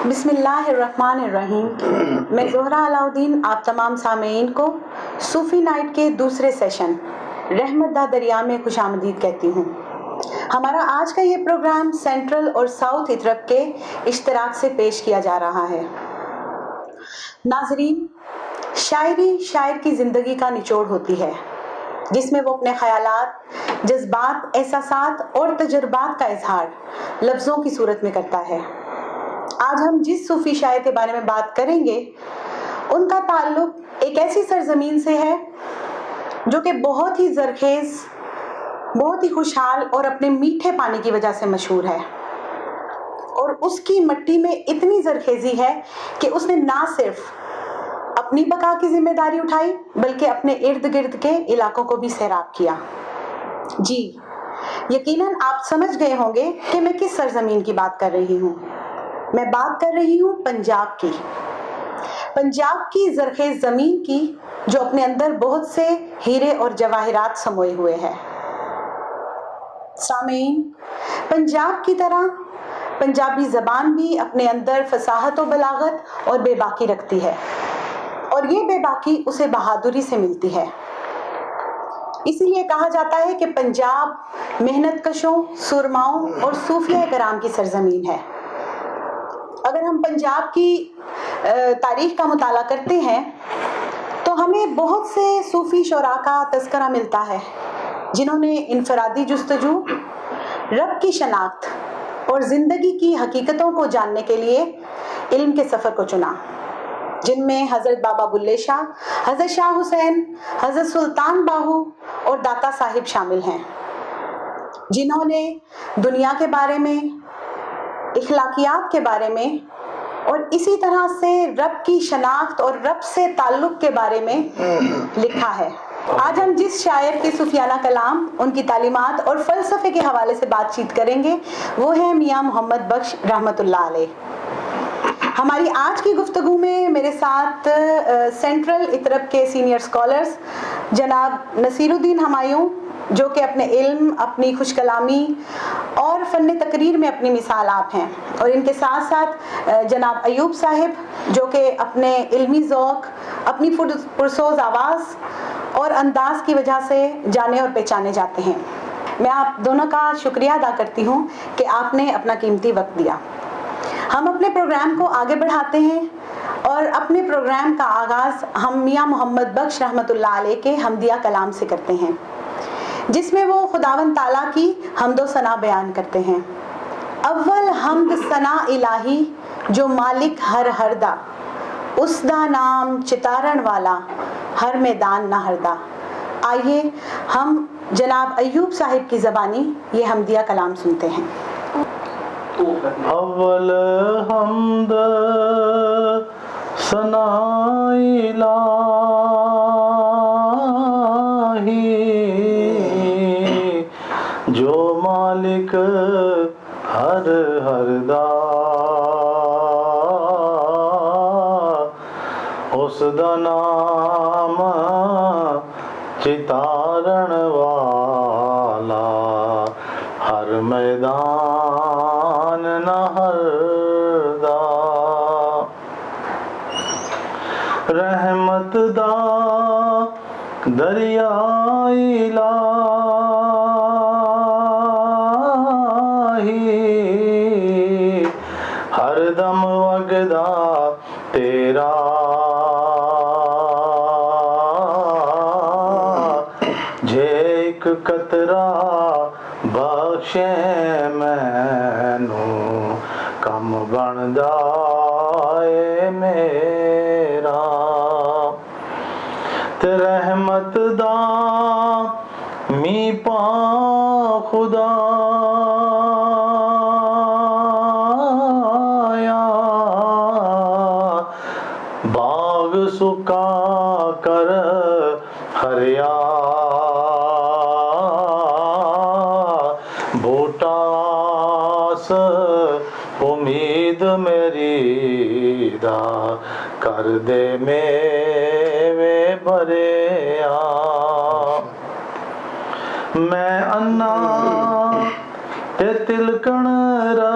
بسم اللہ الرحمن الرحیم. میں زہرا علاؤدین آپ تمام سامعین کو صوفی نائٹ کے دوسرے سیشن رحمت دا دریا میں خوش آمدید کہتی ہوں. ہمارا آج کا یہ پروگرام سینٹرل اور ساؤتھ اطرب کے اشتراک سے پیش کیا جا رہا ہے. ناظرین، شاعری شاعر کی زندگی کا نچوڑ ہوتی ہے جس میں وہ اپنے خیالات، جذبات، احساسات اور تجربات کا اظہار لفظوں کی صورت میں کرتا ہے. آج ہم جس صوفی شاعر کے بارے میں بات کریں گے ان کا تعلق ایک ایسی سرزمین سے ہے جو کہ بہت ہی زرخیز، بہت ہی خوشحال اور اپنے میٹھے پانی کی وجہ سے مشہور ہے. اور اس کی مٹی میں اتنی زرخیزی ہے کہ اس نے نہ صرف اپنی بقا کی ذمہ داری اٹھائی بلکہ اپنے ارد گرد کے علاقوں کو بھی سیراب کیا. جی، یقیناً آپ سمجھ گئے ہوں گے کہ میں کس سرزمین کی بات کر رہی ہوں. میں بات کر رہی ہوں پنجاب کی. پنجاب کی زرخیز زمین کی جو اپنے اندر بہت سے ہیرے اور جواہرات سموئے ہوئے ہے. سامعین، پنجاب کی طرح پنجابی زبان بھی اپنے اندر فصاحت و بلاغت اور بے باکی رکھتی ہے، اور یہ بے باکی اسے بہادری سے ملتی ہے. اسی لیے کہا جاتا ہے کہ پنجاب محنت کشوں، سرماؤں اور صوفیہ کرام کی سرزمین ہے. اگر ہم پنجاب کی تاریخ کا مطالعہ کرتے ہیں تو ہمیں بہت سے صوفی شعراء کا تذکرہ ملتا ہے جنہوں نے انفرادی جستجو، رب کی شناخت اور زندگی کی حقیقتوں کو جاننے کے لیے علم کے سفر کو چنا، جن میں حضرت بابا بلے شاہ، حضرت شاہ حسین، حضرت سلطان باہو اور داتا صاحب شامل ہیں، جنہوں نے دنیا کے بارے میں، اخلاقیات کے بارے میں اور اسی طرح سے رب کی شناخت اور رب سے تعلق کے بارے میں لکھا ہے. آج ہم جس شاعر کے صوفیانہ کلام، ان کی تعلیمات اور فلسفے کے حوالے سے بات چیت کریں گے وہ ہیں میاں محمد بخش رحمۃ اللہ علیہ. ہماری آج کی گفتگو میں میرے ساتھ سینٹرل اطرب کے سینئر اسکالرز جناب نصیر الدین ہمایوں، جو کہ اپنے علم، اپنی خوش کلامی اور فن تقریر میں اپنی مثال آپ ہیں، اور ان کے ساتھ ساتھ جناب ایوب صاحب، جو کہ اپنے علمی ذوق، اپنی پرسوز آواز اور انداز کی وجہ سے جانے اور پہچانے جاتے ہیں. میں آپ دونوں کا شکریہ ادا کرتی ہوں کہ آپ نے اپنا قیمتی وقت دیا. ہم اپنے پروگرام کو آگے بڑھاتے ہیں اور اپنے پروگرام کا آغاز ہم میاں محمد بخش رحمۃ اللہ علیہ کے حمدیہ کلام سے کرتے ہیں، جس میں وہ خداوند تعالیٰ کی حمد و ثنا بیان کرتے ہیں. اول حمد ثنا الہی جو مالک ہر دا، اس دا نام چتارن والا ہر میدان نہ ہردا. آئیے ہم جناب ایوب صاحب کی زبانی یہ حمدیہ کلام سنتے ہیں. اول حمد ثنا الہی جو مالک ہر دا، اس دا نام چتارن والا ہر میدان نہ ہردا. رحمت دا دریا الہی ہر دم وگدا تیرا، جے ایک قطرہ بخشے مینوں کم بندا اے میرا. تے رحمت دا می پا خدا باغ سکا کر ہریا، بوٹاس امید میری دا کر دے میوے بھریا. میں انا تے تلکن رہیا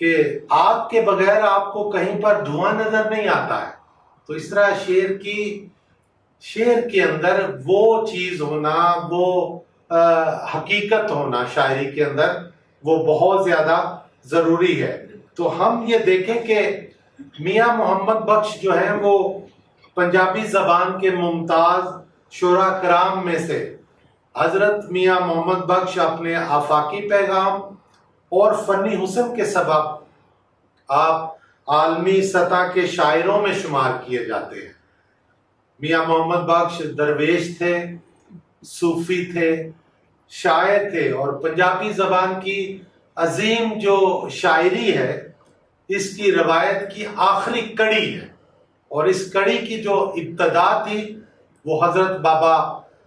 کہ آگ کے بغیر آپ کو کہیں پر دھواں نظر نہیں آتا ہے. تو اس طرح شعر کے اندر وہ چیز ہونا، وہ حقیقت ہونا شاعری کے اندر، وہ بہت زیادہ ضروری ہے. تو ہم یہ دیکھیں کہ میاں محمد بخش جو ہیں وہ پنجابی زبان کے ممتاز شعراء کرام میں سے. حضرت میاں محمد بخش اپنے آفاقی پیغام اور فنی حسن کے سبب آپ عالمی سطح کے شاعروں میں شمار کیے جاتے ہیں. میاں محمد بخش درویش تھے، صوفی تھے، شاعر تھے، اور پنجابی زبان کی عظیم جو شاعری ہے اس کی روایت کی آخری کڑی ہے. اور اس کڑی کی جو ابتدا تھی وہ حضرت بابا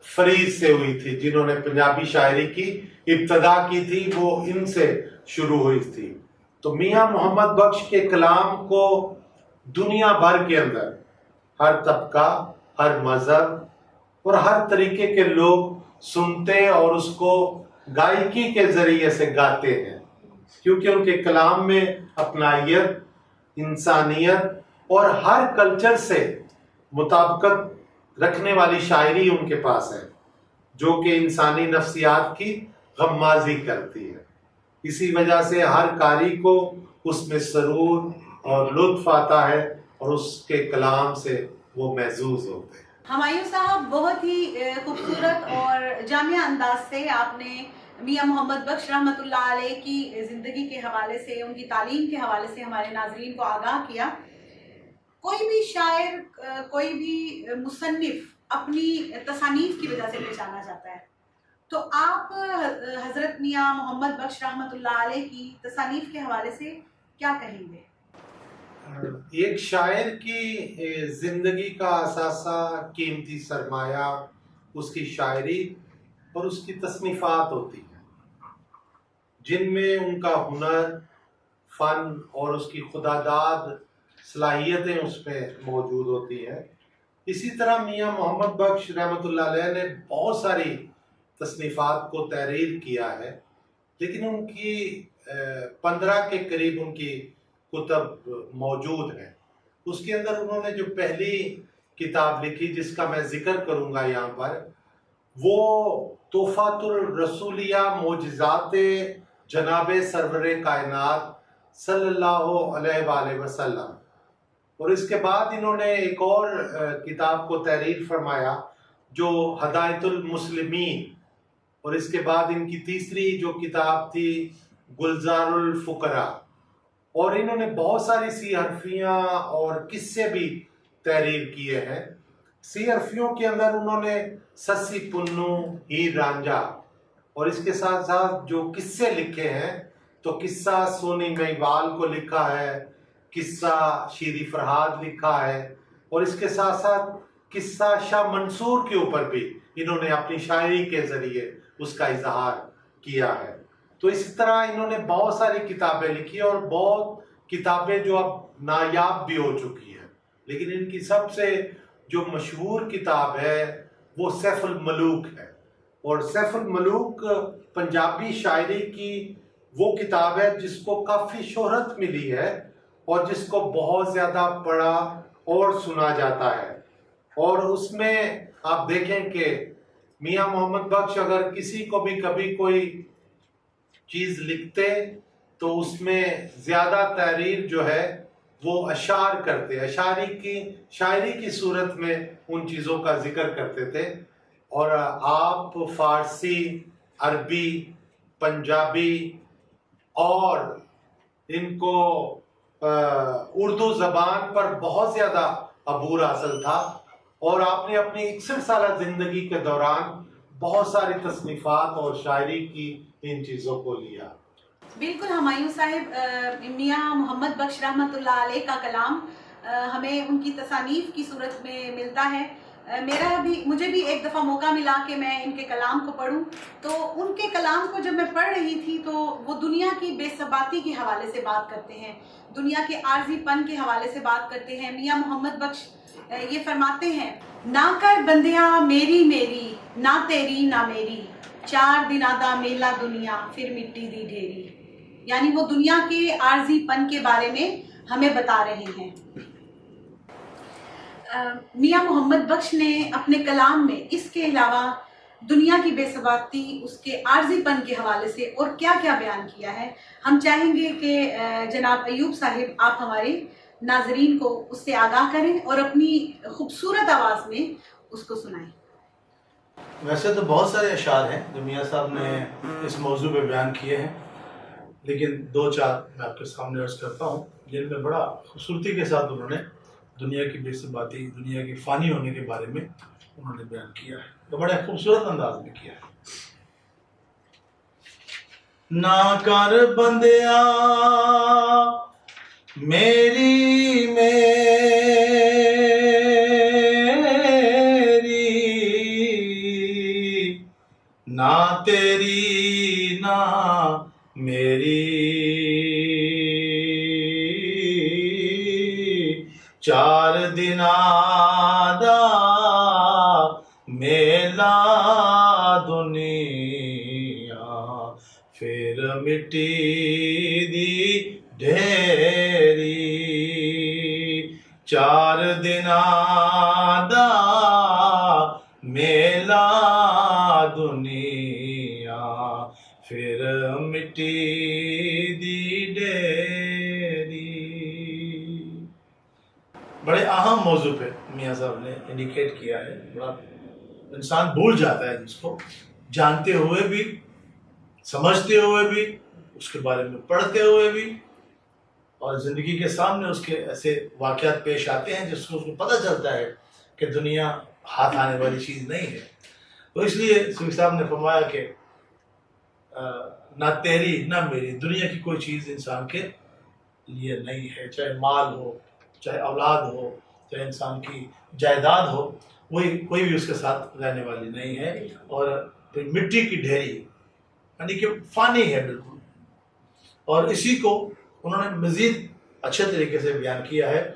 فرید سے ہوئی تھی، جنہوں نے پنجابی شاعری کی ابتدا کی تھی، وہ ان سے شروع ہوئی تھی. تو میاں محمد بخش کے کلام کو دنیا بھر کے اندر ہر طبقہ، ہر مذہب اور ہر طریقے کے لوگ سنتے اور اس کو گائکی کے ذریعے سے گاتے ہیں، کیونکہ ان کے کلام میں اپنائیت، انسانیت اور ہر کلچر سے مطابقت رکھنے والی شاعری ان کے پاس ہے، جو کہ انسانی نفسیات کی غمازی کرتی ہے. اسی وجہ سے ہر قاری کو اس میں سرور اور لطف آتا ہے اور اس کے کلام سے وہ محظوظ ہوتے ہیں. ہمایوں صاحب، بہت ہی خوبصورت اور جامع انداز سے آپ نے میاں محمد بخش رحمۃ اللہ علیہ کی زندگی کے حوالے سے، ان کی تعلیم کے حوالے سے ہمارے ناظرین کو آگاہ کیا. کوئی بھی شاعر، کوئی بھی مصنف اپنی تصانیف کی وجہ سے پہچانا جاتا ہے، تو آپ حضرت میاں محمد بخش رحمۃ اللہ علیہ کی تصانیف کے حوالے سے کیا کہیں گے؟ ایک شاعر کی زندگی کا اثاثہ، قیمتی سرمایہ اس کی شاعری اور اس کی تصنیفات ہوتی ہیں، جن میں ان کا ہنر، فن اور اس کی خداداد صلاحیتیں اس میں موجود ہوتی ہیں. اسی طرح میاں محمد بخش رحمۃ اللہ علیہ نے بہت ساری تصنیفات کو تحریر کیا ہے، لیکن ان کی 15 کے قریب ان کی کتب موجود ہیں. اس کے اندر انہوں نے جو پہلی کتاب لکھی، جس کا میں ذکر کروں گا یہاں پر، وہ تحفۃ الرسولیہ معجزات جناب سرور کائنات صلی اللہ علیہ وآلہ وسلم. اور اس کے بعد انہوں نے ایک اور کتاب کو تحریر فرمایا جو ہدایت المسلمین، اور اس کے بعد ان کی تیسری جو کتاب تھی گلزار الفقراء. اور انہوں نے بہت ساری سی حرفیاں اور قصے بھی تحریر کیے ہیں. سی حرفیوں کے اندر انہوں نے سسی پنو، ہیر رانجھا، اور اس کے ساتھ ساتھ جو قصے لکھے ہیں تو قصہ سونی مہیوال کو لکھا ہے، قصہ شیری فرہاد لکھا ہے، اور اس کے ساتھ ساتھ قصہ شاہ منصور کے اوپر بھی انہوں نے اپنی شاعری کے ذریعے اس کا اظہار کیا ہے. تو اسی طرح انہوں نے بہت ساری کتابیں لکھی اور بہت کتابیں جو اب نایاب بھی ہو چکی ہیں، لیکن ان کی سب سے جو مشہور کتاب ہے وہ سیف الملوک ہے. اور سیف الملوک پنجابی شاعری کی وہ کتاب ہے جس کو کافی شہرت ملی ہے اور جس کو بہت زیادہ پڑھا اور سنا جاتا ہے. اور اس میں آپ دیکھیں کہ میاں محمد بخش اگر کسی کو بھی کبھی کوئی چیز لکھتے تو اس میں زیادہ تحریر جو ہے وہ اشعار کرتے، شاعری کی صورت میں ان چیزوں کا ذکر کرتے تھے. اور آپ فارسی، عربی، پنجابی اور ان کو اردو زبان پر بہت زیادہ عبور حاصل تھا، اور آپ نے اپنی 61 سالہ زندگی کے دوران بہت ساری تصنیفات اور شاعری کی ان چیزوں کو لیا. بالکل ہمایوں صاحب، میاں محمد بخش رحمۃ اللہ علیہ کا کلام ہمیں ان کی تصانیف کی صورت میں ملتا ہے. مجھے بھی ایک دفعہ موقع ملا کہ میں ان کے کلام کو پڑھوں، تو ان کے کلام کو جب میں پڑھ رہی تھی تو وہ دنیا کی بے ثباتی کے حوالے سے بات کرتے ہیں، دنیا کے عارضی پن کے حوالے سے بات کرتے ہیں. میاں محمد بخش یہ فرماتے ہیں، نہ کر بندیاں میری میری، نہ تیری نہ میری، 4 دن آدھا میلا دنیا پھر مٹی دی ڈھیری. یعنی وہ دنیا کے عارضی پن کے بارے میں ہمیں بتا رہے ہیں۔ میاں محمد بخش نے اپنے کلام میں اس کے علاوہ دنیا کی بے ثباتی، اس کے عارضی پن کے حوالے سے اور کیا کیا بیان کیا ہے، ہم چاہیں گے کہ جناب ایوب صاحب آپ ہمارے ناظرین کو اس سے آگاہ کریں اور اپنی خوبصورت آواز میں اس کو سنائیں۔ ویسے تو بہت سارے اشعار ہیں جو میاں صاحب نے اس موضوع پہ بیان کیے ہیں، لیکن دو چار میں آپ کے سامنے عرض کرتا ہوں جن میں بڑا خوبصورتی کے ساتھ انہوں نے دنیا کی بے ثباتی، دنیا کے فانی ہونے کے بارے میں انہوں نے بیان کیا ہے، تو بڑے خوبصورت انداز میں کیا ہے۔ نہ کر بندیا میری نہ تیری نہ میری، چار دن دا میلا دنیا، پھر مٹی دی ڈھیری، چار دن دا میلا دنیا، پھر مٹی دی ڈھیری۔ بڑے اہم موضوع پہ میاں صاحب نے انڈیکیٹ کیا ہے، بڑا انسان بھول جاتا ہے جس کو جانتے ہوئے بھی، سمجھتے ہوئے بھی، اس کے بارے میں پڑھتے ہوئے بھی، اور زندگی کے سامنے اس کے ایسے واقعات پیش آتے ہیں جس کو اس کو پتہ چلتا ہے کہ دنیا ہاتھ آنے والی چیز نہیں ہے۔ تو اس لیے صوفی صاحب نے فرمایا کہ نہ تیری نہ میری، دنیا کی کوئی چیز انسان کے لیے نہیں ہے، چاہے مال ہو، چاہے اولاد ہو، چاہے انسان کی جائیداد ہو، وہی کوئی بھی اس کے ساتھ رہنے والی نہیں ہے، اور پھر مٹی کی ڈھیری یعنی کہ فانی ہے بالکل۔ اور اسی کو انہوں نے مزید اچھے طریقے سے بیان کیا ہے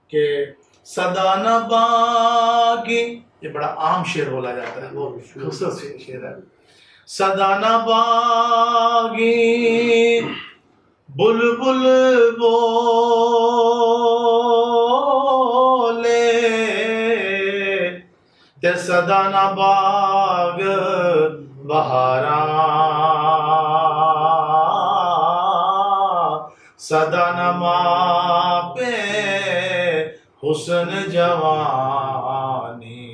کہ سدانہ باغی، یہ بڑا عام شعر بولا جاتا ہے، وہ خوبصورت شعر ہے۔ سدانہ باغی بلبل بولے، تے سدانہ باغ بہاراں، سدانہ ماں پہ حسن جوانی،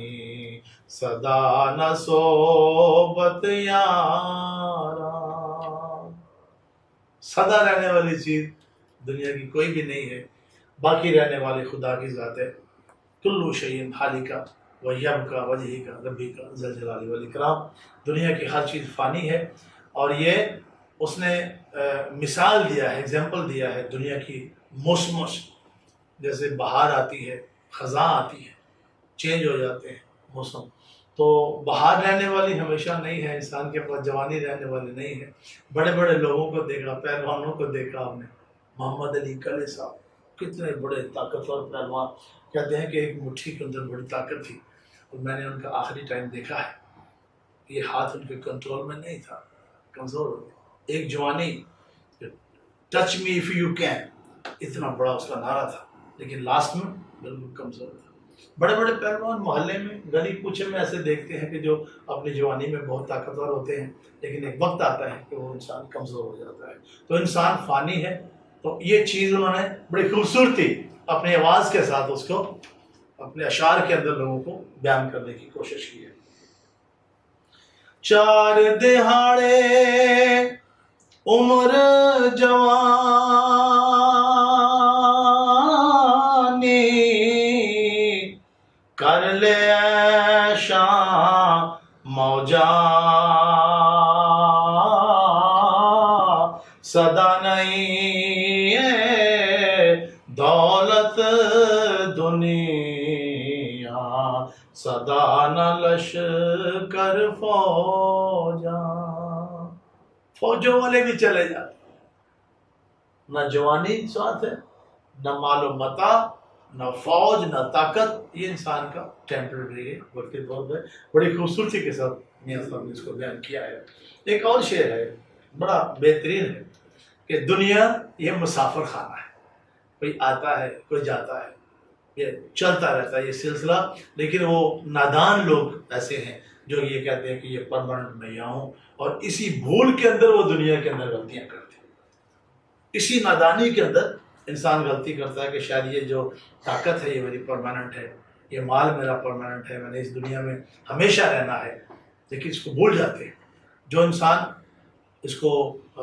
سدا نہ صحبت یاراں۔ سدا رہنے والی چیز دنیا کی کوئی بھی نہیں ہے، باقی رہنے والے خدا کی ذات ہے۔ کلو شیء حالکا ویبقی وجہک ربک ذی الجلال والاکرام، دنیا کی ہر چیز فانی ہے، اور یہ اس نے مثال دیا ہے، ایگزامپل دیا ہے دنیا کی موسموں سے، جیسے بہار آتی ہے، خزاں آتی ہے، چینج ہو جاتے ہیں موسم، تو بہار رہنے والی ہمیشہ نہیں ہے، انسان کے پاس جوانی رہنے والی نہیں ہے۔ بڑے بڑے لوگوں کو دیکھا، پہلوانوں کو دیکھا آپ نے، محمد علی کلے صاحب کتنے بڑے طاقتور پہلوان، کہتے ہیں کہ ایک مٹھی کے اندر بڑی طاقت تھی، اور میں نے ان کا آخری ٹائم دیکھا ہے، یہ ہاتھ ان کے کنٹرول میں نہیں تھا، کمزور ہو گئے۔ ایک جوانی، touch me if you can, اتنا بڑا اس کا نعرہ تھا، لیکن لاسٹ میں بالکل کمزور تھا۔ بڑے بڑے پہلوان محلے میں، گلی کوچے میں ایسے دیکھتے ہیں کہ جو اپنی جوانی میں بہت طاقتور ہوتے ہیں، لیکن ایک وقت آتا ہے کہ وہ انسان کمزور ہو جاتا ہے۔ تو انسان فانی ہے، تو یہ چیز انہوں نے بڑی خوبصورتی اپنی آواز کے ساتھ اس کو اپنے اشعار کے اندر لوگوں کو بیان کرنے کی کوشش کی ہے۔ چار دہاڑے عمر جوانی، کر لے عیشاں موجاں، صدا نہیں ہے دولت دنیا، صدا نہ لشکر فوجاں، فوجوں والے بھی چلے جاتے، نہ جوانی ساتھ ہے، نہ مال و متاع، نہ فوج، نہ طاقت، یہ انسان کا ٹیمپرری ہے، وقت کے طور پہ۔ بڑی خوبصورتی کے ساتھ میاں صاحب نے اس کو بیان کیا ہے۔ ایک اور شعر ہے، بڑا بہترین ہے، کہ دنیا یہ مسافر خانہ ہے، کوئی آتا ہے کوئی جاتا ہے، یہ چلتا رہتا ہے یہ سلسلہ. لیکن وہ نادان لوگ ایسے ہیں جو یہ کہتے ہیں کہ یہ پرماننٹ میں یہاں ہوں، اور اسی بھول کے اندر وہ دنیا کے اندر غلطیاں کرتے ہیں. اسی نادانی کے اندر انسان غلطی کرتا ہے کہ شاید یہ جو طاقت ہے یہ میری پرماننٹ ہے، یہ مال میرا پرماننٹ ہے، میں نے اس دنیا میں ہمیشہ رہنا ہے. لیکن اس کو بھول جاتے ہیں. جو انسان اس کو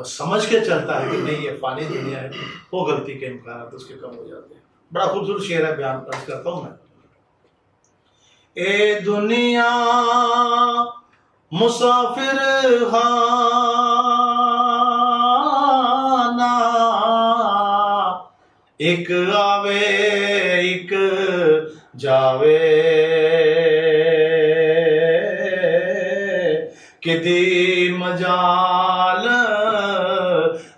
سمجھ کے چلتا ہے کہ نہیں یہ فانی دنیا ہے، وہ غلطی کے امکانات اس کے کم ہو جاتے ہیں. بڑا خوبصورت شعر ہے، بیان عرض کرتا ہوں میں. اے دنیا مسافر خانہ، ایک آوے ایک جاوے، کدی مجال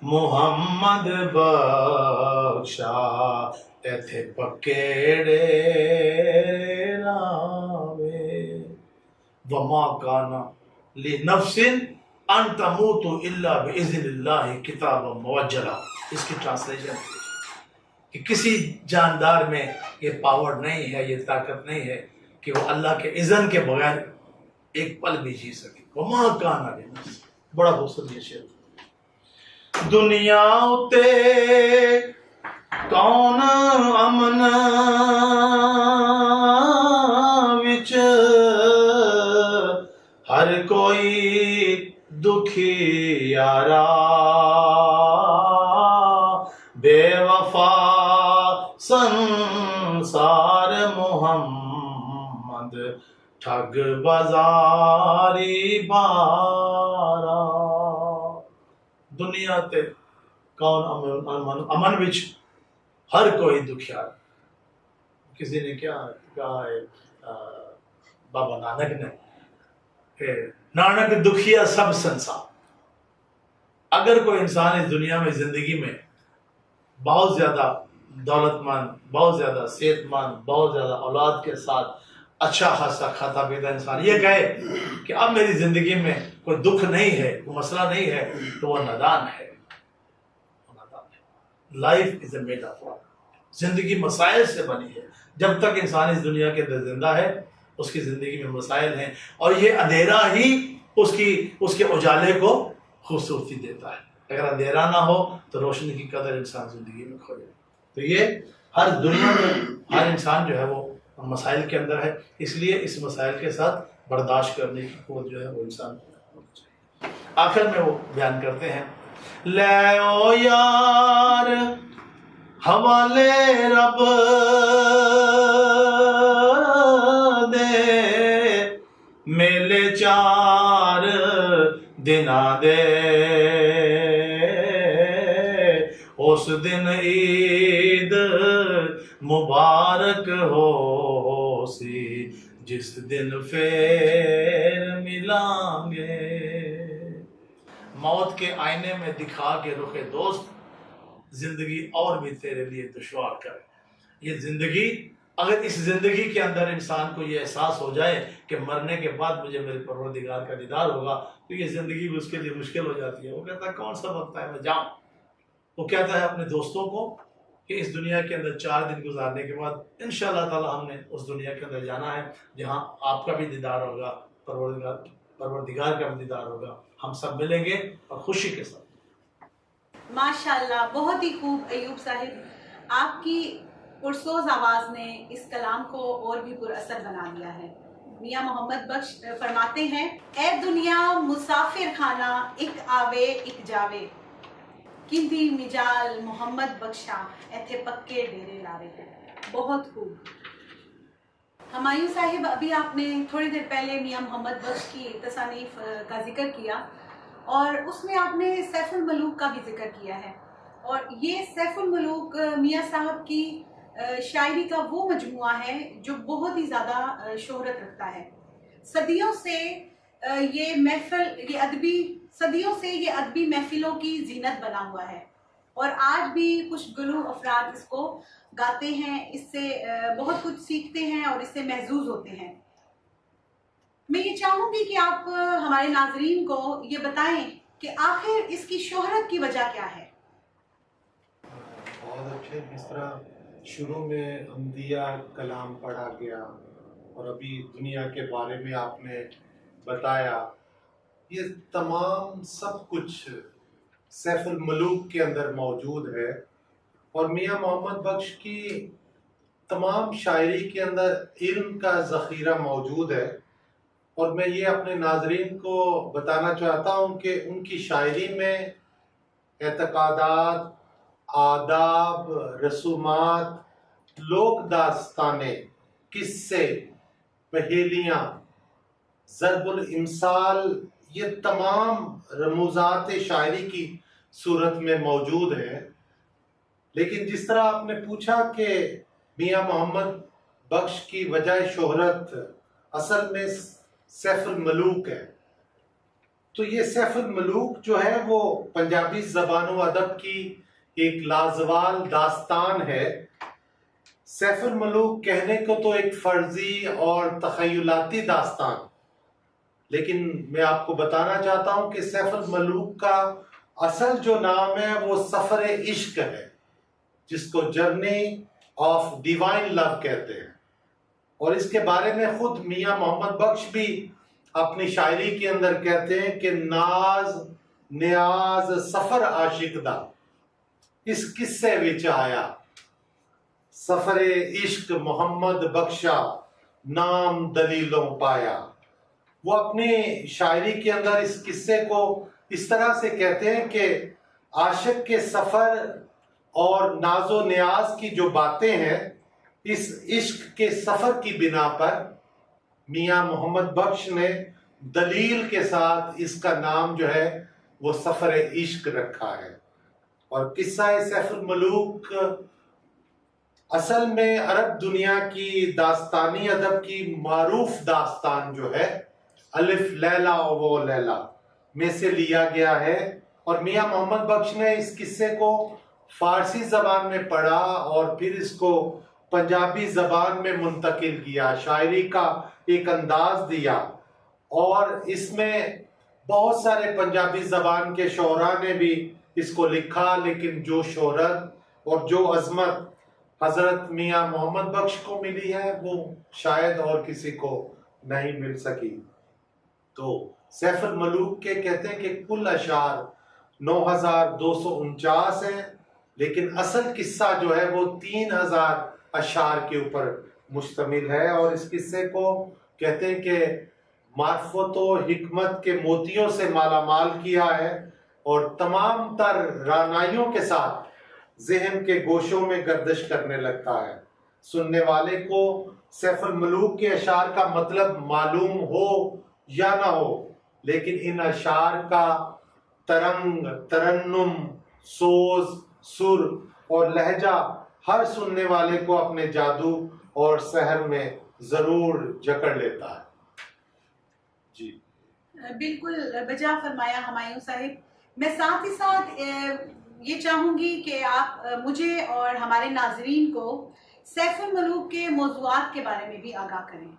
محمد بخشا، ایتھے پکے ڈیرے لاوے، وما کانا لنفس ان تموت الا باذن اللہ کتابا موجلا. اس کی ٹرانسلیشن کہ کسی جاندار میں یہ پاور نہیں ہے، یہ طاقت نہیں ہے کہ وہ اللہ کے اذن کے بغیر ایک پل بھی جی سکے. وما کانا لنفس. بڑا خوبصورت یہ شعر. دنیا اتے کون امن وچ، ہر کوئی دکھی یارا، بے وفا سنسار محمد، ٹھگ بازاری بارا. دنیا تے کون امن وچ، ہر کوئی دکھیار. کسی نے کیا کہا ہے بابا نانک نے کہ نانک دکھیا سب سنسار. اگر کوئی انسان اس دنیا میں زندگی میں بہت زیادہ دولت مند، بہت زیادہ صحت مند، بہت زیادہ اولاد کے ساتھ اچھا خاصا کھاتا پیتا انسان یہ کہے کہ اب میری زندگی میں کوئی دکھ نہیں ہے، کوئی مسئلہ نہیں ہے، تو وہ نادان ہے. Life is a made of problem. زندگی مسائل سے بنی ہے. جب تک انسان اس دنیا کے اندر زندہ ہے اس کی زندگی میں مسائل ہیں، اور یہ اندھیرا ہی اس کے اجالے کو خوبصورتی دیتا ہے. اگر اندھیرا نہ ہو تو روشنی کی قدر انسان زندگی میں کھو جائے. تو یہ ہر دنیا میں ہر انسان جو ہے وہ مسائل کے اندر ہے. اس لیے اس مسائل کے ساتھ برداشت کرنے کی قوت جو ہے وہ انسان کو ہونی چاہیے. آخر میں وہ بیان کرتے ہیں، لے او یار حوالے رب دے، میلے 4 دنا دے، اس دن عید مبارک ہو سی، جس دن پھر ملیں گے. موت کے آئینے میں دکھا کے رخ دوست، زندگی اور بھی تیرے لیے دشوار کرے. یہ زندگی، اگر اس زندگی کے اندر انسان کو یہ احساس ہو جائے کہ مرنے کے بعد مجھے میرے پروردگار کا دیدار ہوگا، تو یہ زندگی بھی اس کے لیے مشکل ہو جاتی ہے. وہ کہتا ہے کون سا وقت ہے میں جاؤں. وہ کہتا ہے اپنے دوستوں کو کہ اس دنیا کے اندر 4 دن گزارنے کے بعد انشاءاللہ تعالی ہم نے اس دنیا کے اندر جانا ہے جہاں آپ کا بھی دیدار ہوگا، پروردگار کا بھی دیدار ہوگا. ہم سب ملیں گے اور خوشی کے ساتھ. ماشاءاللہ، بہت ہی خوب ایوب صاحب. آپ کی پرسوز آواز نے اس کلام کو اور بھی پر اثر بنا دیا ہے. میاں محمد بخش فرماتے ہیں، اے دنیا مسافر خانہ، ایک آوے ایک جاوے، کندی مجال محمد بخشا، ایتھے پکے ڈیرے لاوے. بہت خوب. ہمایوں صاحب، ابھی آپ نے تھوڑی دیر پہلے میاں محمد بخش کی تصانیف کا ذکر کیا، اور اس میں آپ نے سیف الملوک کا بھی ذکر کیا ہے. اور یہ سیف الملوک میاں صاحب کی شاعری کا وہ مجموعہ ہے جو بہت ہی زیادہ شہرت رکھتا ہے. صدیوں سے یہ ادبی محفلوں کی زینت بنا ہوا ہے، اور آج بھی کچھ گلو افراد اس کو گاتے ہیں، اس سے بہت کچھ سیکھتے ہیں اور اس سے محظوظ ہوتے ہیں. میں یہ چاہوں گی کہ آپ ہمارے ناظرین کو یہ بتائیں کہ آخر اس کی شہرت کی وجہ کیا ہے. بہت اچھے. جس طرح شروع میں انبیاء کلام پڑھا گیا اور ابھی دنیا کے بارے میں آپ نے بتایا، یہ تمام سب کچھ سیف الملوک کے اندر موجود ہے. اور میاں محمد بخش کی تمام شاعری کے اندر علم کا ذخیرہ موجود ہے. اور میں یہ اپنے ناظرین کو بتانا چاہتا ہوں کہ ان کی شاعری میں اعتقادات، آداب، رسومات، لوک داستانیں، قصے، پہیلیاں، ضرب الامثال، یہ تمام رموزات شاعری کی صورت میں موجود ہیں. لیکن جس طرح آپ نے پوچھا کہ میاں محمد بخش کی وجہ شہرت اصل میں سیف الملوک ہے، تو یہ سیف الملوک جو ہے وہ پنجابی زبان و ادب کی ایک لازوال داستان ہے. سیف الملوک کہنے کو تو ایک فرضی اور تخیلاتی داستان، لیکن میں آپ کو بتانا چاہتا ہوں کہ سیف الملوک کا اصل جو نام ہے وہ سفر عشق ہے، جس کو جرنی آف ڈیوائن لو کہتے ہیں. اور اس کے بارے میں خود میاں محمد بخش بھی اپنی شاعری کے اندر کہتے ہیں کہ ناز نیاز سفر عاشق دا اس قصے وچ آیا، سفر عشق محمد بخشا نام دلیلوں پایا. وہ اپنی شاعری کے اندر اس قصے کو اس طرح سے کہتے ہیں کہ عاشق کے سفر اور ناز و نیاز کی جو باتیں ہیں، اس عشق کے سفر کی بنا پر میاں محمد بخش نے دلیل کے ساتھ اس کا نام جو ہے وہ سفر عشق رکھا ہے. اور قصہ سیف الملوک اصل میں عرب دنیا کی داستانی ادب کی معروف داستان جو ہے الف لیلا و لیلا میں سے لیا گیا ہے. اور میاں محمد بخش نے اس قصے کو فارسی زبان میں پڑھا اور پھر اس کو پنجابی زبان میں منتقل کیا، شاعری کا ایک انداز دیا. اور اس میں بہت سارے پنجابی زبان کے شعراء نے بھی اس کو لکھا، لیکن جو شہرت اور جو عظمت حضرت میاں محمد بخش کو ملی ہے وہ شاید اور کسی کو نہیں مل سکی. تو سیف الملوک کے کہتے ہیں کہ کل اشعار 9249 ہیں، لیکن اصل قصہ جو ہے وہ 3000 اشعار کے اوپر مشتمل ہے. اور اس قصے کو کہتے ہیں کہ معرفت و حکمت کے موتیوں سے مالا مال کیا ہے اور تمام تر رانائیوں کے ساتھ ذہن کے گوشوں میں گردش کرنے لگتا ہے. سننے والے کو سیف الملوک کے اشعار کا مطلب معلوم ہو یا نہ ہو، لیکن ان اشعار کا ترنگ، ترنم، سوز، سر اور لہجہ ہر سننے والے کو اپنے جادو اور سحر میں ضرور جکڑ لیتا ہے. جی بالکل بجا فرمایا ہمایوں صاحب. میں ساتھ ہی ساتھ یہ چاہوں گی کہ آپ مجھے اور ہمارے ناظرین کو سیف الملوک کے موضوعات کے بارے میں بھی آگاہ کریں.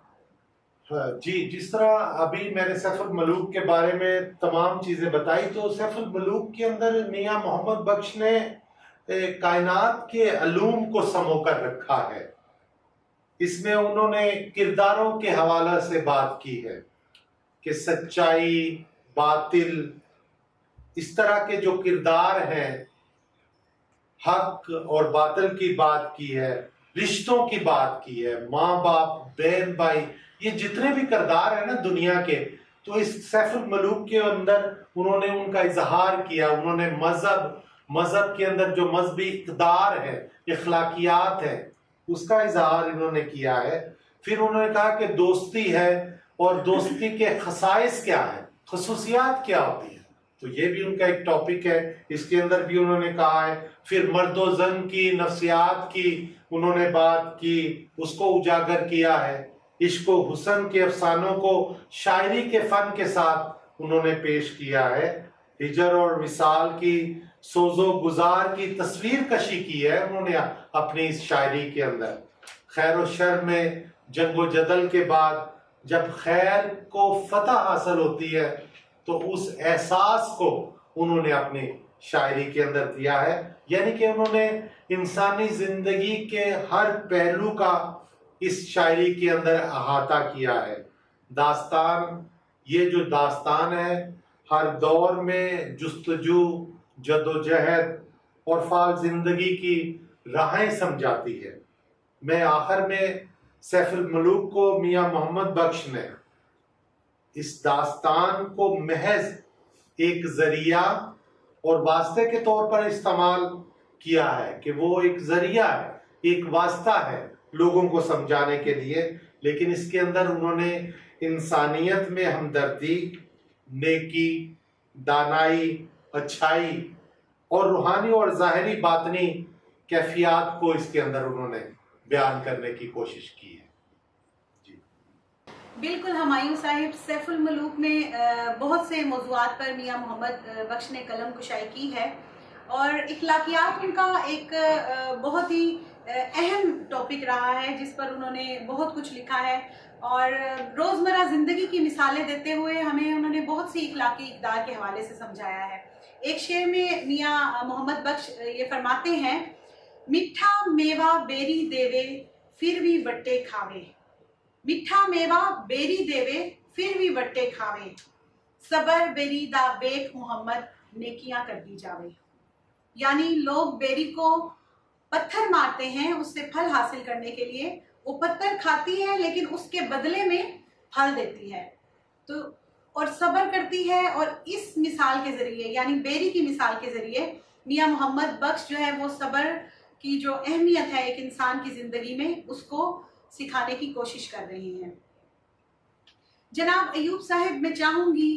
جی، جس طرح ابھی میں نے سیف الملوک کے بارے میں تمام چیزیں بتائی، تو سیف الملوک کے اندر میاں محمد بخش نے کائنات کے علوم کو سمو کر رکھا ہے. اس میں انہوں نے کرداروں کے حوالے سے بات کی ہے کہ سچائی، باطل، اس طرح کے جو کردار ہیں، حق اور باطل کی بات کی ہے، رشتوں کی بات کی ہے، ماں باپ، بہن بھائی، یہ جتنے بھی کردار ہیں نا دنیا کے، تو اس سیف الملوک کے اندر انہوں نے ان کا اظہار کیا. انہوں نے مذہب کے اندر جو مذہبی اقدار ہے، اخلاقیات ہے، اس کا اظہار انہوں نے کیا ہے. پھر انہوں نے کہا کہ دوستی ہے اور دوستی کے خصائص کیا ہیں، خصوصیات کیا ہوتی ہیں، تو یہ بھی ان کا ایک ٹاپک ہے، اس کے اندر بھی انہوں نے کہا ہے. پھر مرد و زن کی نفسیات کی انہوں نے بات کی، اس کو اجاگر کیا ہے. عشق و حسن کے افسانوں کو شاعری کے فن کے ساتھ انہوں نے پیش کیا ہے. ہجر اور وصال کی سوز و گزار کی تصویر کشی کی ہے انہوں نے اپنی اس شاعری کے اندر. خیر و شر میں جنگ و جدل کے بعد جب خیر کو فتح حاصل ہوتی ہے تو اس احساس کو انہوں نے اپنی شاعری کے اندر دیا ہے. یعنی کہ انہوں نے انسانی زندگی کے ہر پہلو کا اس شاعری کے اندر احاطہ کیا ہے۔ داستان، یہ جو داستان ہے ہر دور میں جستجو، جدوجہد اور فعال زندگی کی راہیں سمجھاتی ہے۔ میں آخر میں سیف الملوک کو میاں محمد بخش نے اس داستان کو محض ایک ذریعہ اور واسطے کے طور پر استعمال کیا ہے کہ وہ ایک ذریعہ ہے، ایک واسطہ ہے لوگوں کو سمجھانے کے لیے، لیکن اس کے اندر انہوں نے انسانیت میں ہمدردی، نیکی، دانائی، اچھائی اور روحانی اور ظاہری باطنی کیفیات کو اس کے اندر انہوں نے بیان کرنے کی کوشش کی ہے۔ بالکل ہمایوں صاحب، سیف الملوک میں بہت سے موضوعات پر میاں محمد بخش نے قلم کشائی کی ہے، اور اخلاقیات ان کا ایک بہت ہی اہم ٹاپک رہا ہے جس پر انہوں نے بہت کچھ لکھا ہے، اور روزمرہ زندگی کی مثالیں دیتے ہوئے ہمیں انہوں نے بہت سی اخلاقی اقدار کے حوالے سے سمجھایا ہے۔ ایک شعر میں میاں محمد بخش یہ فرماتے ہیں، میٹھا میوہ بیری دیوے پھر بھی وٹے کھاوے، میٹھا میوہ بیری دیوے پھر بھی وٹے کھاوے، صبر بیری دا ویک محمد نیکیاں کر دی جاوے۔ یعنی لوگ بیری کو پتھر مارتے ہیں اس سے پھل حاصل کرنے کے لیے، وہ پتھر کھاتی ہے لیکن اس کے بدلے میں پھل دیتی ہے تو اور صبر کرتی ہے، اور اس مثال کے ذریعے یعنی بیری کی مثال کے ذریعے میاں محمد بخش جو ہے وہ صبر کی جو اہمیت ہے ایک انسان کی زندگی میں اس کو سکھانے کی کوشش کر رہی ہیں۔ جناب ایوب صاحب، میں چاہوں گی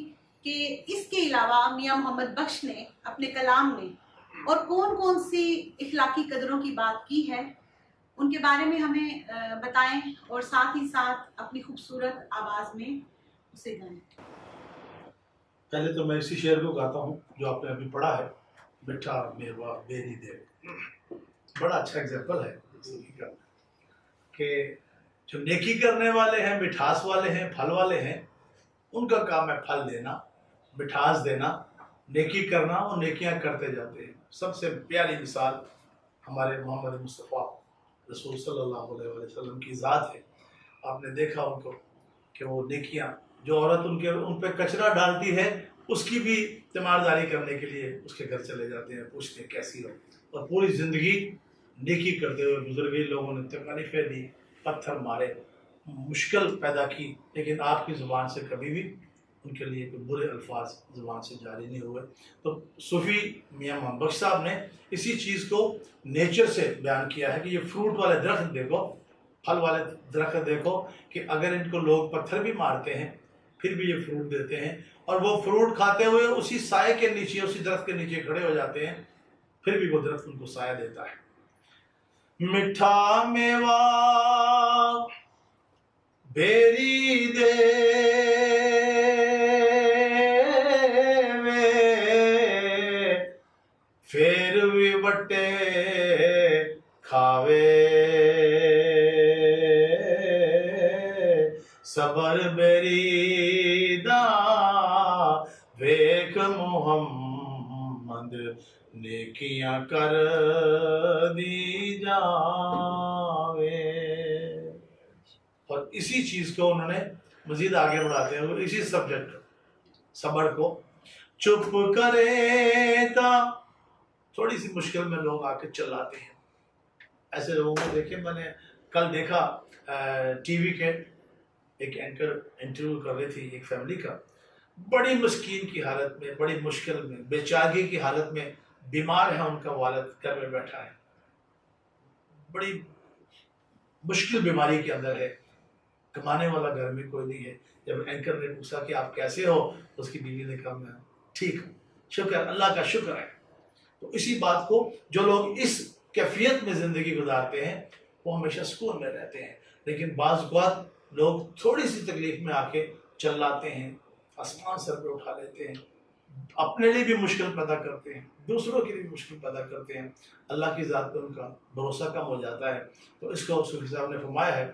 کہ اس کے علاوہ میاں محمد بخش نے اپنے کلام میں اور کون کون سی اخلاقی قدروں کی بات کی ہے ان کے بارے میں ہمیں بتائیں، اور ساتھ ہی ساتھ اپنی خوبصورت آواز میں اسے گائیں۔ پہلے تو میں اسی شعر کو گاتا ہوں جو آپ نے ابھی پڑھا ہے، میٹھا میوہ بیری دے۔ بڑا اچھا ایگزامپل ہے زندگی کا کہ جو نیکی کرنے والے ہیں، مٹھاس والے ہیں، پھل والے ہیں، ان کا کام ہے پھل دینا، مٹھاس دینا، نیکی کرنا، اور نیکیاں کرتے جاتے ہیں۔ سب سے پیاری مثال ہمارے محمد مصطفیٰ رسول صلی اللہ علیہ وسلم کی ذات ہے۔ آپ نے دیکھا ان کو کہ وہ نیکیاں، جو عورت ان پہ کچرا ڈالتی ہے اس کی بھی تیمارداری کرنے کے لیے اس کے گھر چلے جاتے ہیں، پوچھتے ہیں کیسی ہو، اور پوری زندگی نیکی کرتے ہوئے گزر گئی۔ لوگوں نے تکلیفیں دی، پتھر مارے، مشکل پیدا کی، لیکن آپ کی زبان سے کبھی بھی ان کے لیے کوئی برے الفاظ زبان سے جاری نہیں ہوئے۔ تو صوفی میاں محمد بخش صاحب نے اسی چیز کو نیچر سے بیان کیا ہے کہ یہ فروٹ والے درخت دیکھو، پھل والے درخت دیکھو، کہ اگر ان کو لوگ پتھر بھی مارتے ہیں پھر بھی یہ فروٹ دیتے ہیں، اور وہ فروٹ کھاتے ہوئے اسی سائے کے نیچے، اسی درخت کے نیچے کھڑے ہو جاتے ہیں، پھر بھی وہ درخت ان کو سایہ دیتا ہے۔ میٹھا میوہ بیری دے پھر بھی وٹے کھاوے، صبر بیری دا ویک محمد نیکیاں کر دی جاوے۔ اور اسی چیز کو انہوں نے مزید آگے بڑھاتے ہیں، اسی سبجیکٹ صبر کو، چپ کرے تا تھوڑی سی مشکل میں لوگ آ کے چلاتے ہیں۔ ایسے لوگوں کو دیکھیں، میں نے کل دیکھا ٹی وی کے ایک اینکر انٹرویو کر رہی تھی ایک فیملی کا، بڑی مسکین کی حالت میں، بڑی مشکل میں، بے چارگی کی حالت میں، بیمار ہے ان کا والد، گھر میں بیٹھا ہے، بڑی مشکل بیماری کے اندر ہے، کمانے والا گھر میں کوئی نہیں ہے۔ جب اینکر نے پوچھا کہ آپ کیسے ہو تو اس کی بیوی نے کہا میں ٹھیک ہوں، شکر اللہ کا شکر ہے۔ تو اسی بات کو جو لوگ اس کیفیت میں زندگی گزارتے ہیں وہ ہمیشہ سکون میں رہتے ہیں، لیکن بعض اوقات لوگ تھوڑی سی تکلیف میں آ کے چلاتے ہیں، آسمان سر پہ اٹھا لیتے ہیں، اپنے لیے بھی مشکل پیدا کرتے ہیں، دوسروں کے لیے بھی مشکل پیدا کرتے ہیں، اللہ کی ذات پہ ان کا بھروسہ کم ہو جاتا ہے۔ تو اس کو صوفی صاحب نے فرمایا ہے،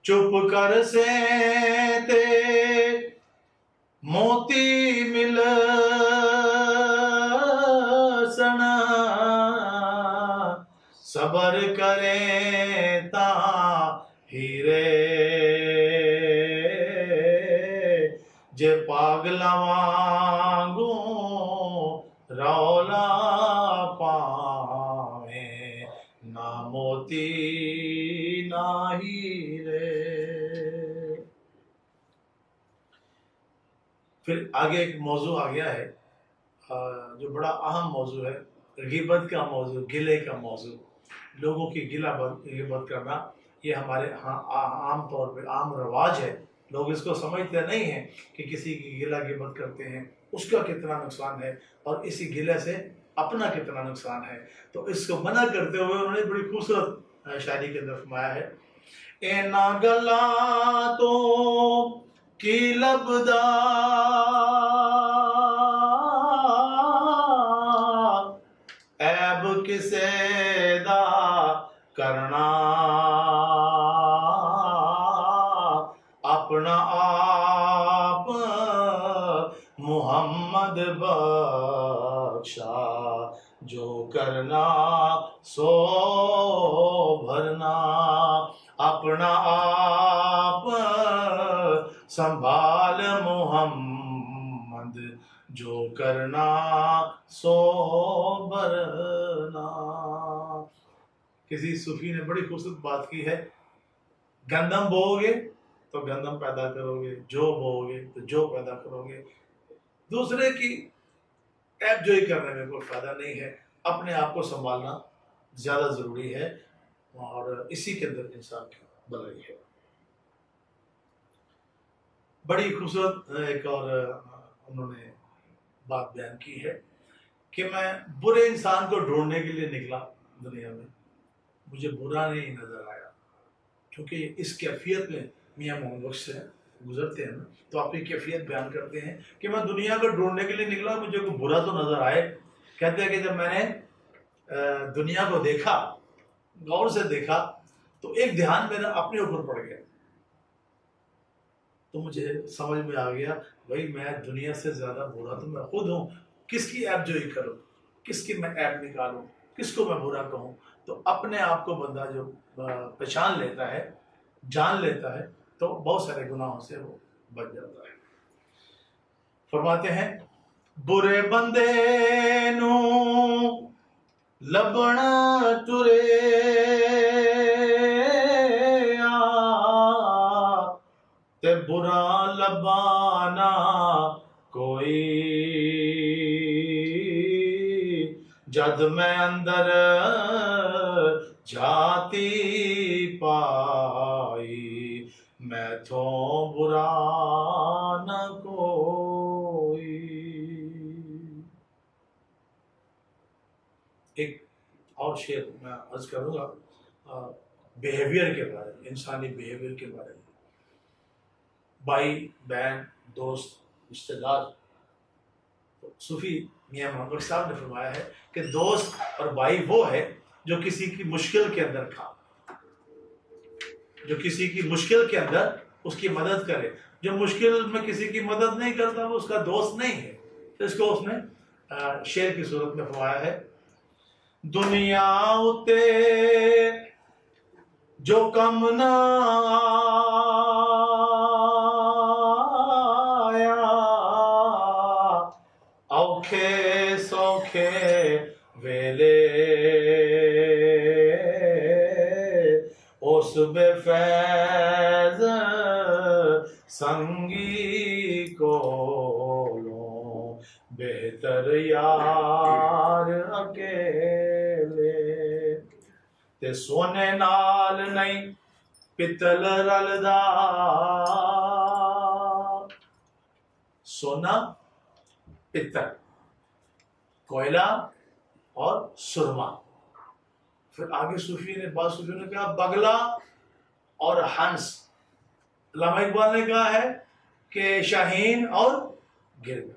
چپ کر سے تے موتی مل سنا صبر کریں تا ہیرے جے پاگلا وانگوں رولا پاویں نہ موتی نہ ہیرے. پھر آگے ایک موضوع آ گیا ہے جو بڑا اہم موضوع ہے، غیبت کا موضوع، گلے کا موضوع. لوگوں کی غیبت کرنا یہ ہمارے ہاں عام طور پہ عام رواج ہے. لوگ اس کو سمجھتے نہیں ہیں کہ کسی کی گلہ غیبت کرتے ہیں اس کا کتنا نقصان ہے اور اسی گلے سے اپنا کتنا نقصان ہے. تو اس کو منع کرتے ہوئے انہوں نے بڑی خوبصورت شاعری کے اندر فرمایا ہے، اینا گلا تو کی لبدا عیب کسے دا کرنا اپنا آپ محمد بخشا جو کرنا سو بھرنا اپنا آپ سنبھال محمد جو کرنا سو بھرنا. کسی صوفی نے بڑی خوبصورت بات کی ہے، گندم بو گے تو گندم پیدا کرو گے، جو بو گے تو جو پیدا کرو گے. دوسرے کی عیب جوئی کرنے میں کوئی فائدہ نہیں ہے، اپنے آپ کو سنبھالنا زیادہ ضروری ہے اور اسی کے اندر انسان کی بھلائی ہے. بڑی خوبصورت ایک اور انہوں نے بات بیان کی ہے کہ میں برے انسان کو ڈھونڈنے کے لیے نکلا دنیا میں، مجھے برا نہیں نظر آیا. کیونکہ اس کیفیت میں میاں محمد بخش سے گزرتے ہیں تو اپنی کیفیت بیان کرتے ہیں کہ میں دنیا کو ڈھونڈنے کے لیے نکلا، مجھے کوئی برا تو نظر آئے. کہتے ہیں کہ جب میں نے دنیا کو دیکھا، غور سے دیکھا، تو ایک دھیان میرا اپنے اوپر پڑ گیا. تو مجھے سمجھ میں آ گیا بھائی میں دنیا سے زیادہ برا تو میں خود ہوں. کس کی عیب جوئی کروں، کس کی میں عیب نکالوں، کس کو میں برا کہوں. تو اپنے آپ کو بندہ جو پہچان لیتا ہے، جان لیتا ہے، تو بہت سارے گناہوں سے وہ بچ جاتا ہے. فرماتے ہیں برے بندے نو لبنا ترے تے برا لبانا کوئی جد میں اندر جاتی پائی میں تو برا نہ کوئی. ایک اور شعر میں عرض کروں گا بیہیویئر کے بارے میں، انسانی بیہیویئر کے بارے میں. بھائی بہن دوست رشتہ دار، صوفی میاں محمد صاحب نے فرمایا ہے کہ دوست اور بھائی وہ ہے جو کسی کی مشکل کے اندر تھا، جو کسی کی مشکل کے اندر اس کی مدد کرے. جو مشکل میں کسی کی مدد نہیں کرتا وہ اس کا دوست نہیں ہے. تو اس کو اس نے شعر کی صورت میں فرمایا ہے، دنیا اتے جو کم نہ اوکھے سوکھے ویلے اس بے فیض سنگی کو بہتر یار اکیلے تے سونے نال نہیں پتل رلدا. سونا، پتل، کوئلہ اور سرما. پھر آگے صوفی نے بعض صوفیوں نے کہا بگلا اور ہنس. علامہ اقبال نے کہا ہے کہ شاہین اور گرد.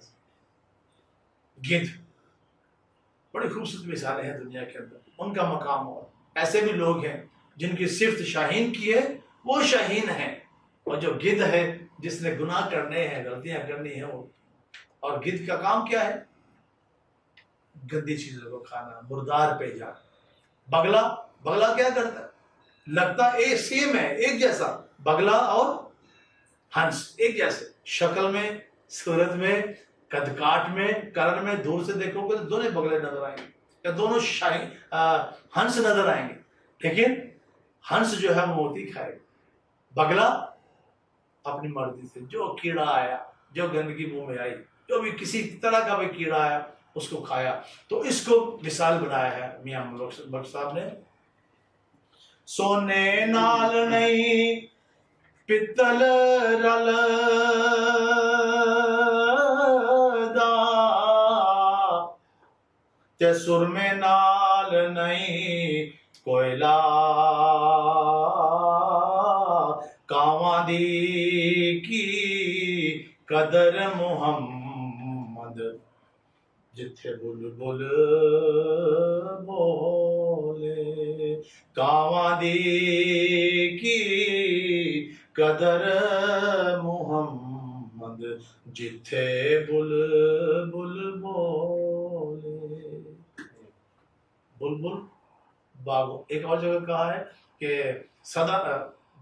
بڑی خوبصورت مثالیں ہیں دنیا کے اندر، ان کا مقام. اور ایسے بھی لوگ ہیں جن کی صفت شاہین کی ہے، وہ شاہین ہیں، اور جو گدھ ہے جس نے گناہ کرنے ہیں، غلطیاں کرنی ہیں، وہ اور گدھ کا کام کیا ہے؟ گندی چیزوں کو کھانا، مردار پہ جانا. بگلا بگلا کیا کرتا ہے؟ لگتا ایک سیم ہے، ایک جیسا، بگلا اور ہنس ایک جیسے، شکل میں، صورت میں، قد کاٹ میں، کرن میں، دور سے دیکھو گے تو دونوں بگلے نظر آئیں گے یا دونوں ہنس نظر آئیں گے، لیکن ہنس جو ہے وہ موتی کھائے گا، بگلا اپنی مرضی سے جو کیڑا آیا، جو گندگی منہ میں آئی، جو بھی کسی طرح کا بھی کیڑا آیا اس کو کھایا۔ تو اس کو مثال بنایا ہے میاں بخش صاحب نے، سونے نال نہیں پتل رل دا تے سرمے نال نہیں کوئلہ، کاواں دی کی قدر محمد جتھے بلبل بولے، کاواں دی کی قدر محمد جتھے بلبل بولے۔ بلبل باغ، ایک اور جگہ کہا ہے کہ صدا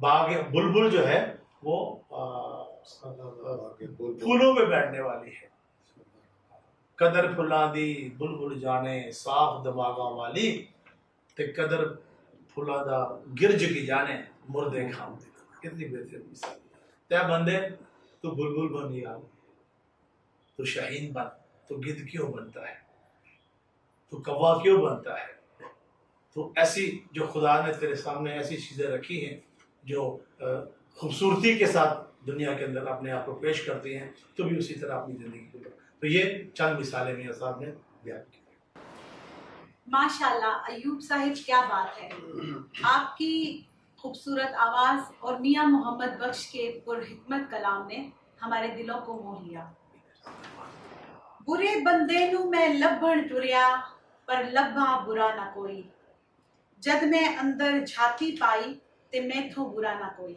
باغ بلبل جو ہے وہ پھولوں پہ بیٹھنے والی ہے، قدر پھلاں دی بلبل جانے صاف دماغاں والی، تے قدر پھلاں دا گرج کی جانے مردے کھام دی۔ کتنی بہترین مثال۔ تے بندے تو بلبل بن یار، تو شاہین بن، تو گدھ کیوں بنتا ہے، تو کوا کیوں بنتا ہے؟ تو ایسی جو خدا نے تیرے سامنے ایسی چیزیں رکھی ہیں جو خوبصورتی کے ساتھ دنیا کے اندر اپنے آپ کو پیش کرتی ہیں، تو بھی اسی طرح اپنی زندگی کو۔ تو یہ چند مثالیں میاں صاحب نے بیان کی۔ ماشاءاللہ ایوب صاحب، کیا بات ہے، آپ کی خوبصورت آواز اور میاں محمد بخش کے پرحکمت کلام نے ہمارے دلوں کو موہ لیا۔ برے بندے نو میں لبھن ٹریا، پر لبھاں برا نہ کوئی، جد میں اندر جھاتی پائی تے میتھوں برا نہ کوئی۔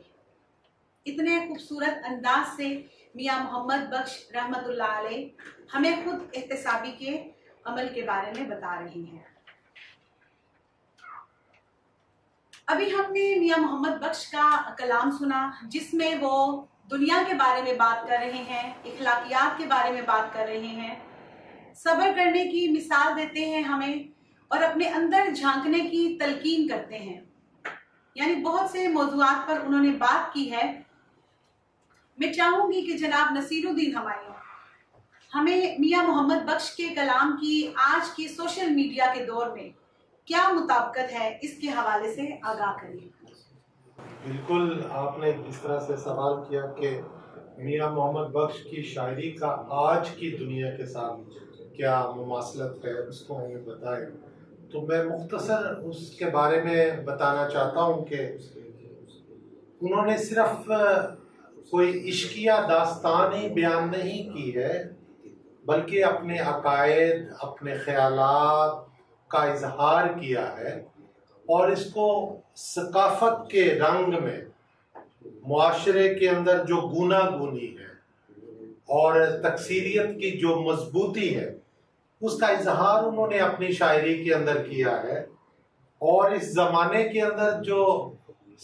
اتنے خوبصورت انداز سے میاں محمد بخش رحمت اللہ علیہ ہمیں خود احتسابی کے عمل کے بارے میں بتا رہی ہیں۔ ابھی ہم نے میاں محمد بخش کا کلام سنا جس میں وہ دنیا کے بارے میں بات کر رہے ہیں، اخلاقیات کے بارے میں بات کر رہے ہیں، صبر کرنے کی مثال دیتے ہیں ہمیں، اور اپنے اندر جھانکنے کی تلقین کرتے ہیں۔ یعنی بہت سے موضوعات پر انہوں نے بات کی ہے۔ میں چاہوں گی کہ جناب نصیر الدین ہمایوں ہمیں میاں محمد بخش کے کلام کی آج کی سوشل میڈیا کے دور میں کیا مطابقت ہے، اس کے حوالے سے آگاہ کریے۔ بالکل، آپ نے جس طرح سے سوال کیا کہ میاں محمد بخش کی شاعری کا آج کی دنیا کے ساتھ کیا مماثلت ہے، اس کو ہمیں بتائیں، تو میں مختصر اس کے بارے میں بتانا چاہتا ہوں کہ انہوں نے صرف کوئی عشقیہ داستان ہی بیان نہیں کی ہے، بلکہ اپنے عقائد، اپنے خیالات کا اظہار کیا ہے، اور اس کو ثقافت کے رنگ میں معاشرے کے اندر جو گوناگونی ہے اور تکثیریت کی جو مضبوطی ہے، اس کا اظہار انہوں نے اپنی شاعری کے اندر کیا ہے۔ اور اس زمانے کے اندر جو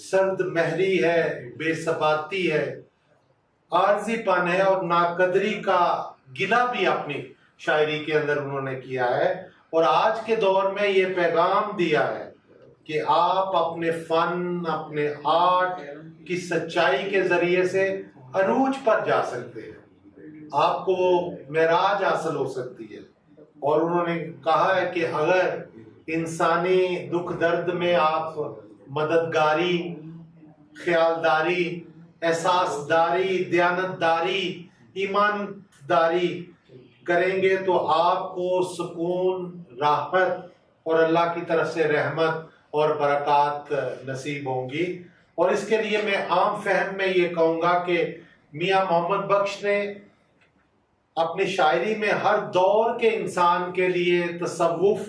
سرد مہری ہے، بے ثباتی ہے، عارضی پن ہے اور ناقدری کا گلہ بھی اپنی شاعری کے اندر انہوں نے کیا ہے، اور آج کے دور میں یہ پیغام دیا ہے کہ آپ اپنے فن، اپنے آرٹ کی سچائی کے ذریعے سے عروج پر جا سکتے ہیں، آپ کو معراج حاصل ہو سکتی ہے۔ اور انہوں نے کہا ہے کہ اگر انسانی دکھ درد میں آپ مددگاری، خیالداری، احساس داری، دیانت داری، ایمانداری کریں گے تو آپ کو سکون، راحت اور اللہ کی طرف سے رحمت اور برکات نصیب ہوں گی۔ اور اس کے لیے میں عام فہم میں یہ کہوں گا کہ میاں محمد بخش نے اپنی شاعری میں ہر دور کے انسان کے لیے تصوف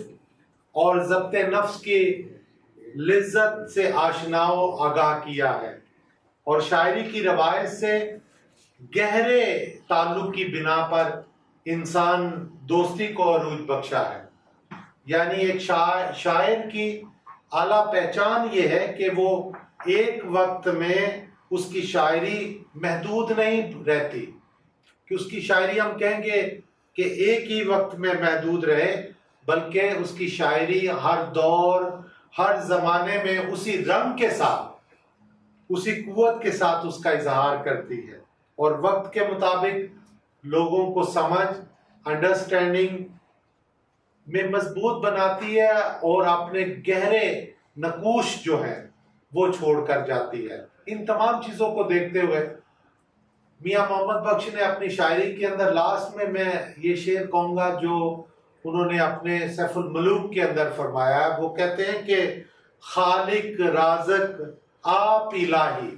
اور ضبط نفس کی لذت سے آشنا و آگاہ کیا ہے، اور شاعری کی روایت سے گہرے تعلق کی بنا پر انسان دوستی کو عروج بخشا ہے۔ یعنی ایک شاعر کی اعلیٰ پہچان یہ ہے کہ وہ ایک وقت میں اس کی شاعری محدود نہیں رہتی کہ اس کی شاعری ہم کہیں گے کہ ایک ہی وقت میں محدود رہے، بلکہ اس کی شاعری ہر دور ہر زمانے میں اسی رنگ کے ساتھ اسی قوت کے ساتھ اس کا اظہار کرتی ہے اور وقت کے مطابق لوگوں کو سمجھ انڈرسٹینڈنگ میں مضبوط بناتی ہے اور اپنے گہرے نقوش جو ہیں وہ چھوڑ کر جاتی ہے۔ ان تمام چیزوں کو دیکھتے ہوئے میاں محمد بخش نے اپنی شاعری کے اندر لاسٹ میں یہ شعر کہوں گا جو انہوں نے اپنے سیف الملوک کے اندر فرمایا ہے۔ وہ کہتے ہیں کہ خالق رازق آپ الہی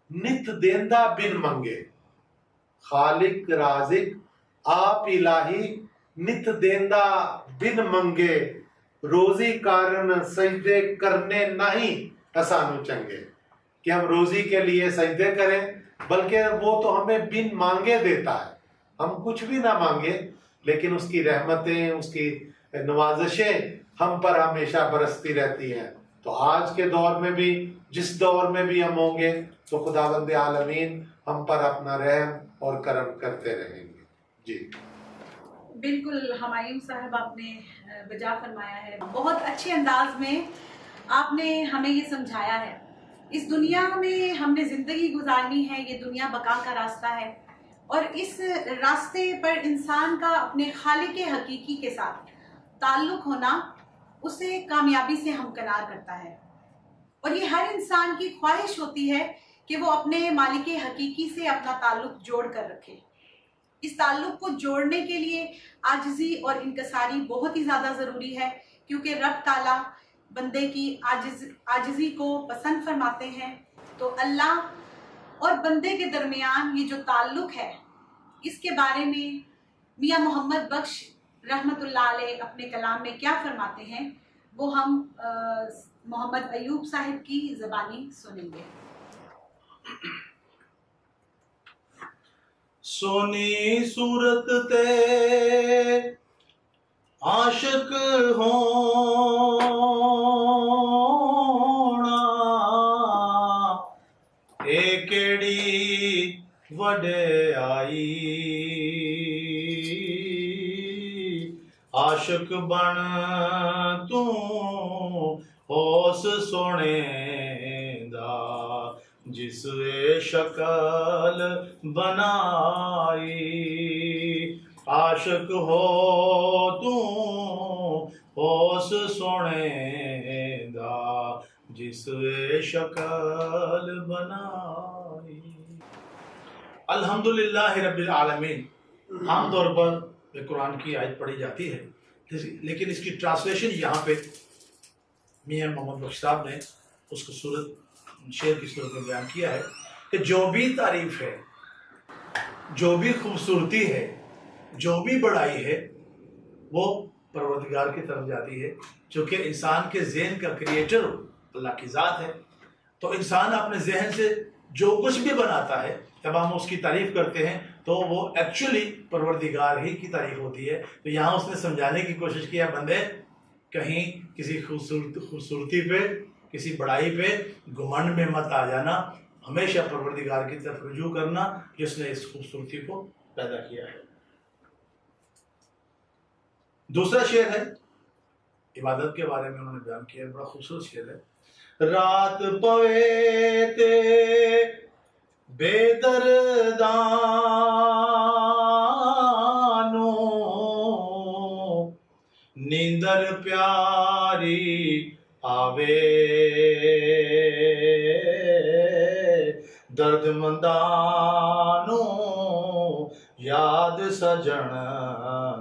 نت دیندہ بن منگے، خالق رازق آپ الہی نت دیندہ بن منگے، روزی کارن سجدے کرنے نہیں آسانو چنگے، کہ ہم روزی کے لیے سجدے کریں بلکہ وہ تو ہمیں بن مانگے دیتا ہے، ہم کچھ بھی نہ مانگے لیکن اس کی رحمتیں اس کی نوازشیں ہم پر ہمیشہ برستی رہتی ہیں۔ تو آج کے دور میں بھی جس دور میں بھی ہم ہوں گے تو خداوند عالمین ہم پر اپنا رحم اور کرم کرتے رہیں گے۔ جی بالکل ہمایوں صاحب آپ نے بجا فرمایا ہے، بہت اچھے انداز میں آپ نے ہمیں یہ سمجھایا ہے۔ اس دنیا میں ہم نے زندگی گزارنی ہے، یہ دنیا بقا کا راستہ ہے اور اس راستے پر انسان کا اپنے خالق حقیقی کے ساتھ تعلق ہونا اسے کامیابی سے ہمکنار کرتا ہے، اور یہ ہر انسان کی خواہش ہوتی ہے کہ وہ اپنے مالک حقیقی سے اپنا تعلق جوڑ کر رکھے۔ اس تعلق کو جوڑنے کے لیے عاجزی اور انکساری بہت ہی زیادہ ضروری ہے، کیونکہ رب تعالیٰ بندے کی عاجزی کو پسند فرماتے ہیں۔ تو اللہ اور بندے کے درمیان یہ جو تعلق ہے اس کے بارے میں میاں محمد بخش رحمت اللہ علیہ اپنے کلام میں کیا فرماتے ہیں وہ ہم محمد ایوب صاحب کی زبانی سنیں گے۔ سونی صورت تے عاشق ہونا اے کیڑی وڈیائی، عاشق بن تو ہوس سونے دا جس شکل بنائی، عاشق ہو تو ہوس سونے دا جس شکل بنائی۔ الحمدللہ رب العالمین عام طور پر قرآن کی آیت پڑھی جاتی ہے، لیکن اس کی ٹرانسلیشن یہاں پہ میاں محمد بخش صاحب نے اس کو شعر کی صورت میں بیان کیا ہے کہ جو بھی تعریف ہے، جو بھی خوبصورتی ہے، جو بھی بڑائی ہے وہ پروردگار کی طرف جاتی ہے، چونکہ انسان کے ذہن کا کریٹر اللہ کی ذات ہے۔ تو انسان اپنے ذہن سے جو کچھ بھی بناتا ہے جب ہم اس کی تعریف کرتے ہیں تو وہ ایکچولی پروردگار ہی کی تعریف ہوتی ہے۔ تو یہاں اس نے سمجھانے کی کوشش کیا بندے کہیں کسی خوبصورتی پہ کسی بڑائی پہ گھمنڈ میں مت آ جانا، ہمیشہ پروردگار کی طرف رجوع کرنا جس نے اس خوبصورتی کو پیدا کیا ہے۔ دوسرا شعر ہے عبادت کے بارے میں انہوں نے بیان کیا ہے، بڑا خوبصورت شعر ہے۔ رات پوے تے بے دردانو نیندر پیاری آوے، درد مندانو یاد سجن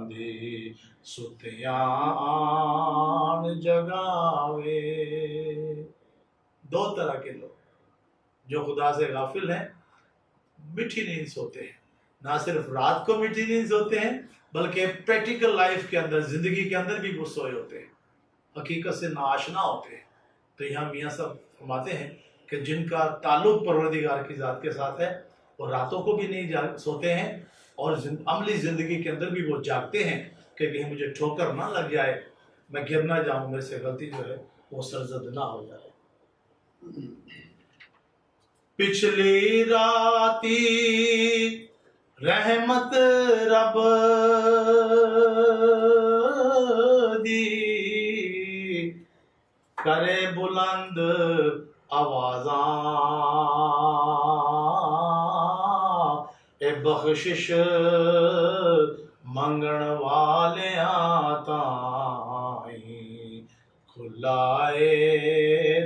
دی ستیاں آن جگاوے۔ دو طرح کے لوگ جو خدا سے غافل ہیں میٹھی نیند سوتے ہیں، نہ صرف رات کو میٹھی نیند سوتے ہیں بلکہ پریکٹیکل لائف کے اندر زندگی کے اندر بھی وہ سوئے ہوتے ہیں، حقیقت سے ناآشنا ہوتے ہیں۔ تو یہاں میاں صاحب فرماتے ہیں کہ جن کا تعلق پروردگار کی ذات کے ساتھ ہے وہ راتوں کو بھی نہیں سوتے ہیں اور عملی زندگی کے اندر بھی وہ جاگتے ہیں کہ کہیں مجھے ٹھوکر نہ لگ جائے، میں گر نہ جاؤں، میرے سے غلطی جو ہے وہ سرزد نہ ہو جائے. پچھلی راتی رحمت رب دی کرے بلند آوازاں اے بخشش منگن والیاں تائیں کھلا اے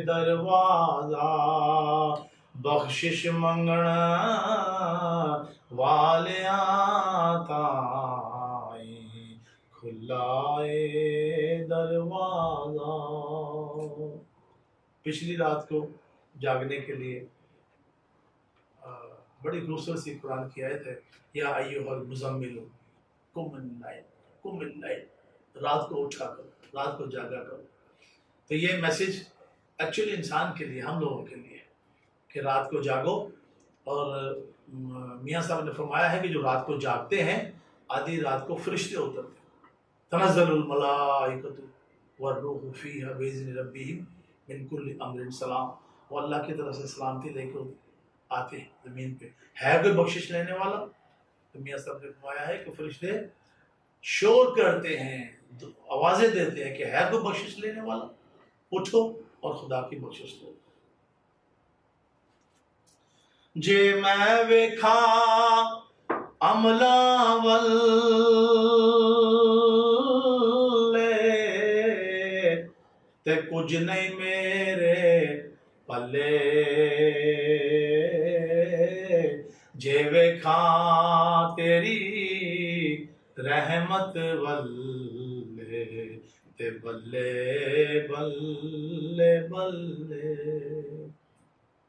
دروازہ. بخشش منگن والیاں تائیں کھلا اے دروازہ. پچھلی رات کو جاگنے کے لیے بڑی خوبصورت سی قرآن کی آیت ہے، یا ایھا المزمل قم اللیل قم اللیل، رات کو اٹھا کرو، رات کو جاگا کرو. تو یہ میسج ایکچولی انسان کے لیے، ہم لوگوں کے لیے، کہ رات کو جاگو. اور میاں صاحب نے فرمایا ہے کہ جو رات کو جاگتے ہیں آدھی رات کو فرشتے اترتے ہیں. تنزل الملائکۃ والروح فیہا بإذن ربہم من کل امر سلام. وہ اللہ کی طرف سے سلامتی لے کے آتے ہیں زمین پہ. ہے کوئی بخشش لینے والا؟ تو میاں صاحب نے فرمایا ہے کہ فرشتے شور کرتے ہیں، آوازیں دیتے ہیں کہ ہے کوئی بخشش لینے والا، اٹھو اور خدا کی بخشش لو. جے میں ویکھا عملاں والے تے کچھ نہیں میرے پلے، جے ویکھا تیری رحمت والے تے بلے بلے بلے.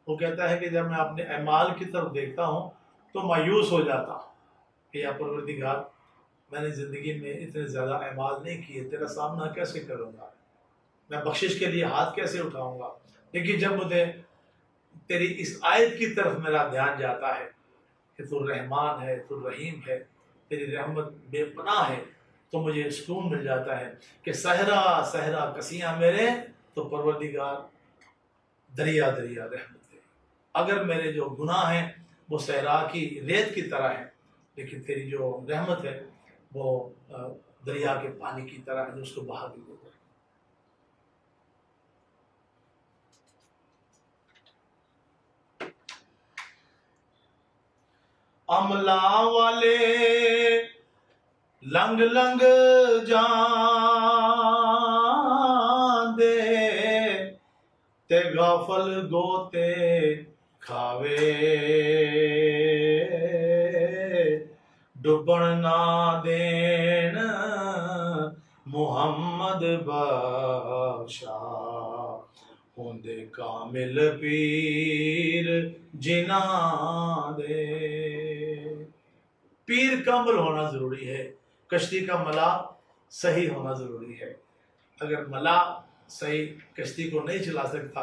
وہ کہتا ہے کہ جب میں اپنے اعمال کی طرف دیکھتا ہوں تو مایوس ہو جاتا ہوں کہ یا پروردگار، میں نے زندگی میں اتنے زیادہ اعمال نہیں کیے، تیرا سامنا کیسے کروں گا، میں بخشش کے لیے ہاتھ کیسے اٹھاؤں گا. لیکن جب مجھے تیری اس آیت کی طرف میرا دھیان جاتا ہے کہ تو رحمان ہے، تو رحیم ہے، تیری رحمت بے پناہ ہے، تو مجھے سکون مل جاتا ہے کہ صحرا صحرا کسیاں میرے، تو پروردگار دریا دریا رحمت. اگر میرے جو گناہ ہیں وہ صحرا کی ریت کی طرح ہیں، لیکن تیری جو رحمت ہے وہ دریا کے پانی کی طرح ہے جو اس کو بہا بھی دے. عملا والے لنگ لنگ جان دے تے غافل گوتے کھاوے، ڈبن نہ دین محمد بادشاہ، ہوندے کامل پیر جناں دے. پیر کامل ہونا ضروری ہے، کشتی کا ملا صحیح ہونا ضروری ہے. اگر ملا صحیح کشتی کو نہیں چلا سکتا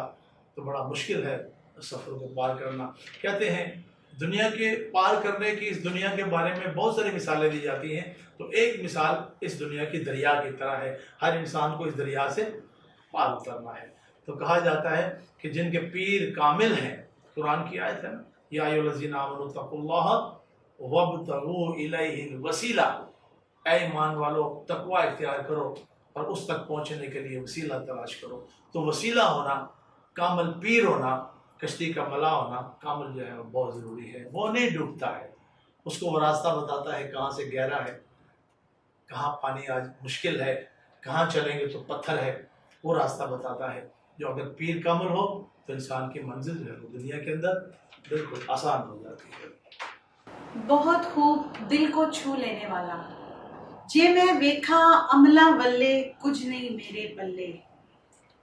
تو بڑا مشکل ہے سفر کو پار کرنا. کہتے ہیں دنیا کے پار کرنے کی، اس دنیا کے بارے میں بہت ساری مثالیں دی جاتی ہیں، تو ایک مثال اس دنیا کی دریا کی طرح ہے. ہر انسان کو اس دریا سے پار اترنا ہے. تو کہا جاتا ہے کہ جن کے پیر کامل ہیں، قرآن کی آیت ہے نا، یا ایھا الذین آمنوا اتقوا اللہ وابتغوا الیہ الوسیلہ، اے ایمان والو تقوی اختیار کرو اور اس تک پہنچنے کے لیے وسیلہ تلاش کرو. تو وسیلہ ہونا، کامل پیر ہونا، کشتی کا ملا ہونا، کامل جو ہے وہ بہت ضروری ہے. وہ نہیں ڈوبتا ہے، اس کو وہ راستہ بتاتا ہے کہاں سے گہرا ہے، کہاں پانی آج مشکل ہے، کہاں چلیں گے تو پتھر ہے، وہ راستہ بتاتا ہے. جو اگر پیر کامل ہو تو انسان کی منزل جو ہے وہ دنیا کے اندر بالکل آسان ہو جاتی ہے. بہت خوب، دل کو چھو لینے والا. جے میں ویکھا عملہ ولے کچھ نہیں میرے پلے،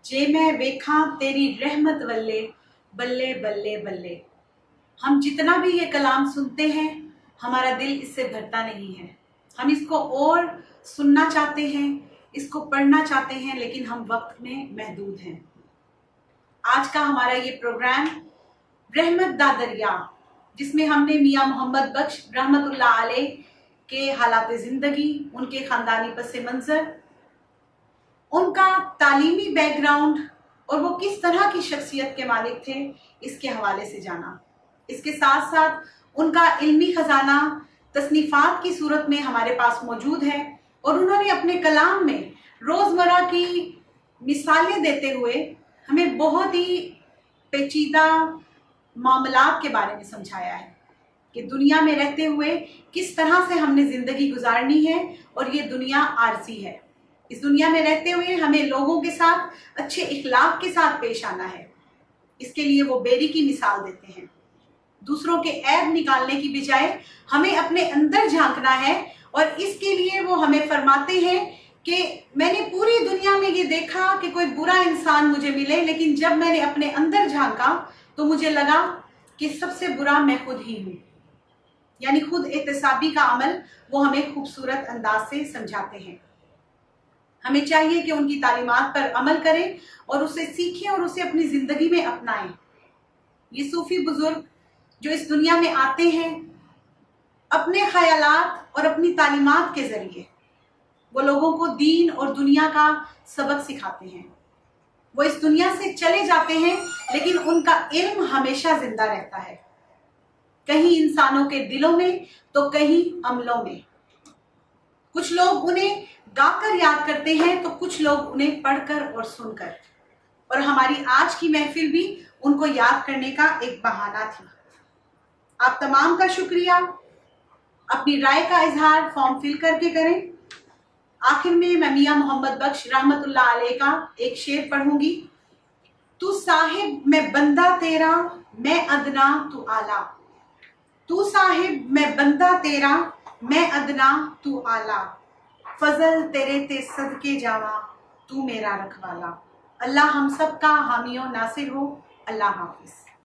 جے میں ویکھا تیری رحمت ولے بلے بلے بلے. ہم جتنا بھی یہ کلام سنتے ہیں ہمارا دل اس سے بھرتا نہیں ہے. ہم اس کو اور سننا چاہتے ہیں، اس کو پڑھنا چاہتے ہیں، لیکن ہم وقت میں محدود ہیں. آج کا ہمارا یہ پروگرام رحمت دا دریا، جس میں ہم نے میاں محمد بخش رحمت اللہ علیہ کے حالات زندگی، ان کے خاندانی پس منظر، ان کا تعلیمی بیک گراؤنڈ اور وہ کس طرح کی شخصیت کے مالک تھے اس کے حوالے سے جانا۔ اس کے ساتھ ساتھ ان کا علمی خزانہ تصنیفات کی صورت میں ہمارے پاس موجود ہے، اور انہوں نے اپنے کلام میں روزمرہ کی مثالیں دیتے ہوئے ہمیں بہت ہی پیچیدہ معاملات کے بارے میں سمجھایا ہے کہ دنیا میں رہتے ہوئے کس طرح سے ہم نے زندگی گزارنی ہے، اور یہ دنیا عارضی ہے۔ اس دنیا میں رہتے ہوئے ہمیں لوگوں کے ساتھ اچھے اخلاق کے ساتھ پیش آنا ہے۔ اس کے لیے وہ بیری کی مثال دیتے ہیں۔ دوسروں کے عیب نکالنے کی بجائے ہمیں اپنے اندر جھانکنا ہے، اور اس کے لیے وہ ہمیں فرماتے ہیں کہ میں نے پوری دنیا میں یہ دیکھا کہ کوئی برا انسان مجھے ملے، لیکن جب میں نے اپنے اندر جھانکا تو مجھے لگا کہ سب سے برا میں خود ہی ہوں۔ یعنی خود احتسابی کا عمل وہ ہمیں خوبصورت انداز سے سمجھاتے ہیں۔ ہمیں چاہیے کہ ان کی تعلیمات پر عمل کریں اور اسے سیکھیں اور اسے اپنی زندگی میں اپنائیں۔ یہ صوفی بزرگ جو اس دنیا میں آتے ہیں، اپنے خیالات اور اپنی تعلیمات کے ذریعے وہ لوگوں کو دین اور دنیا کا سبق سکھاتے ہیں۔ وہ اس دنیا سے چلے جاتے ہیں، لیکن ان کا علم ہمیشہ زندہ رہتا ہے، کہیں انسانوں کے دلوں میں تو کہیں عملوں میں۔ کچھ لوگ انہیں گا کر یاد کرتے ہیں تو کچھ لوگ انہیں پڑھ کر اور سن کر، اور ہماری آج کی محفل بھی ان کو یاد کرنے کا ایک بہانہ تھی۔ آپ تمام کا شکریہ۔ اپنی رائے کا اظہار فارم فل کر کے کریں۔ آخر میں میاں محمد بخش رحمت اللہ علیہ کا ایک شعر پڑھوں گی۔ تو صاحب میں بندہ تیرا، میں ادنا تو اعلیٰ۔ تو صاحب میں بندہ تیرا، میں ادنا تو اعلیٰ۔ فضل تیرے تے صدقے جاواں، تو میرا رکھوالا۔ اللہ ہم سب کا حامی و ناصر ہو۔ اللہ حافظ۔